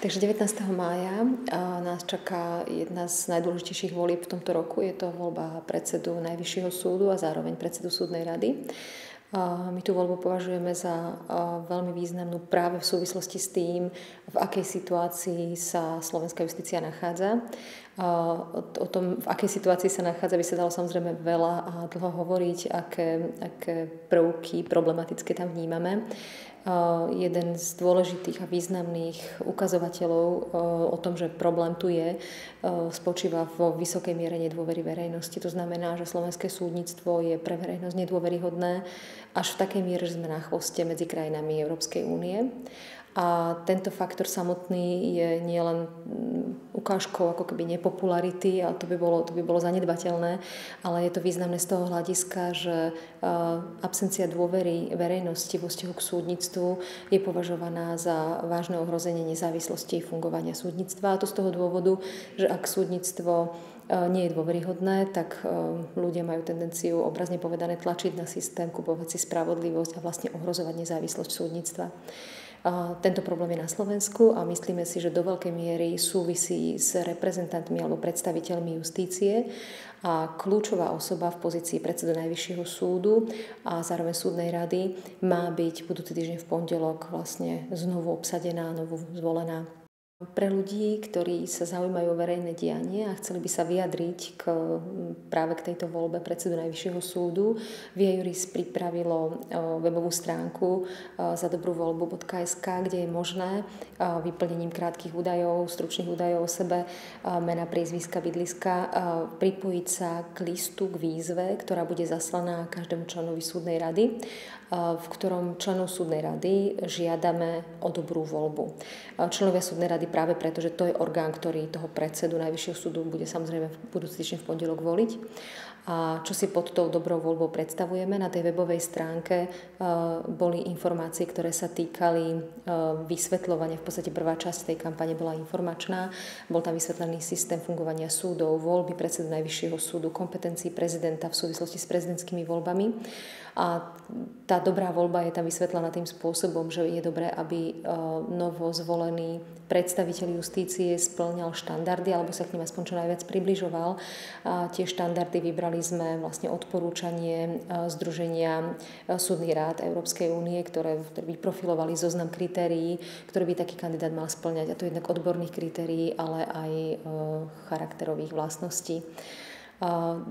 Takže 19. mája nás čaká jedna z najdôležitejších volieb v tomto roku. Je to voľba predsedu Najvyššieho súdu a zároveň predsedu súdnej rady. My tú voľbu považujeme za veľmi významnú práve v súvislosti s tým, v akej situácii sa slovenská justícia nachádza. O tom, v akej situácii sa nachádza, by sa dalo samozrejme veľa a dlho hovoriť, aké prvky problematické tam vnímame. Jeden z dôležitých a významných ukazovateľov o tom, že problém tu je, spočíva vo vysokej miere nedôvery verejnosti. To znamená, že slovenské súdnictvo je pre verejnosť nedôveryhodné až v takej miere, že sme na chvoste medzi krajinami Európskej únie. A tento faktor samotný je nielen ukážkou ako keby nepopularity, a to by bolo zanedbateľné, ale je to významné z toho hľadiska, že absencia dôvery verejnosti vo vzťahu k súdnictvu je považovaná za vážne ohrozenie nezávislosti fungovania súdnictva. A to z toho dôvodu, že ak súdnictvo nie je dôveryhodné, tak ľudia majú tendenciu, obrazne povedané, tlačiť na systém, kupovať si spravodlivosť a vlastne ohrozovať nezávislosť súdnictva. Tento problém je na Slovensku a myslíme si, že do veľkej miery súvisí s reprezentantmi alebo predstaviteľmi justície, a kľúčová osoba v pozícii predsedu Najvyššieho súdu a zároveň súdnej rady má byť budúci týždeň v pondelok vlastne znovu obsadená, znovu zvolená. Pre ľudí, ktorí sa zaujímajú o verejné dianie a chceli by sa vyjadriť práve k tejto voľbe predsedu Najvyššieho súdu, Via Juris pripravilo webovú stránku zadobruvoľbu.sk, kde je možné vyplnením krátkych údajov, stručných údajov o sebe, mena, priezviska, bydliska, pripojiť sa k listu, k výzve, ktorá bude zaslaná každému členovi súdnej rady, v ktorom členov súdnej rady žiadame o dobrú voľbu. Členovia súdnej rady práve preto, že to je orgán, ktorý toho predsedu Najvyššieho súdu bude samozrejme v budúci týždeň v pondelok voliť. A čo si pod tou dobrou voľbou predstavujeme? Na tej webovej stránke boli informácie, ktoré sa týkali vysvetľovania. V podstate prvá časť tej kampane bola informačná. Bol tam vysvetlený systém fungovania súdov, voľby predsedu Najvyššieho súdu, kompetencií prezidenta v súvislosti s prezidentskými voľbami. A tá dobrá voľba je tam vysvetlená tým spôsobom, že je dobré, aby novo zvolený predstaviteľ justície spĺňal štandardy alebo sa k nim aspoň čo najviac približoval. Tie štandardy vybrali sme vlastne odporúčanie Združenia súdnych rád Európskej únie, ktoré vyprofilovali zoznam kritérií, ktoré by taký kandidát mal spĺňať. A to jednak odborných kritérií, ale aj charakterových vlastností.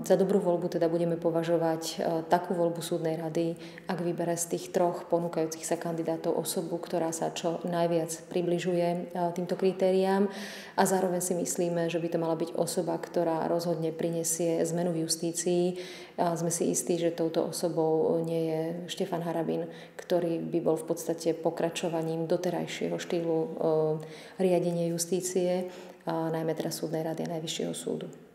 Za dobrú voľbu teda budeme považovať takú voľbu súdnej rady, ak vybere z tých troch ponúkajúcich sa kandidátov osobu, ktorá sa čo najviac približuje týmto kritériám, a zároveň si myslíme, že by to mala byť osoba, ktorá rozhodne prinesie zmenu v justícii. Sme si istí, že touto osobou nie je Štefan Harabin, ktorý by bol v podstate pokračovaním doterajšieho štýlu riadenia justície, najmä teda súdnej rady a Najvyššieho súdu.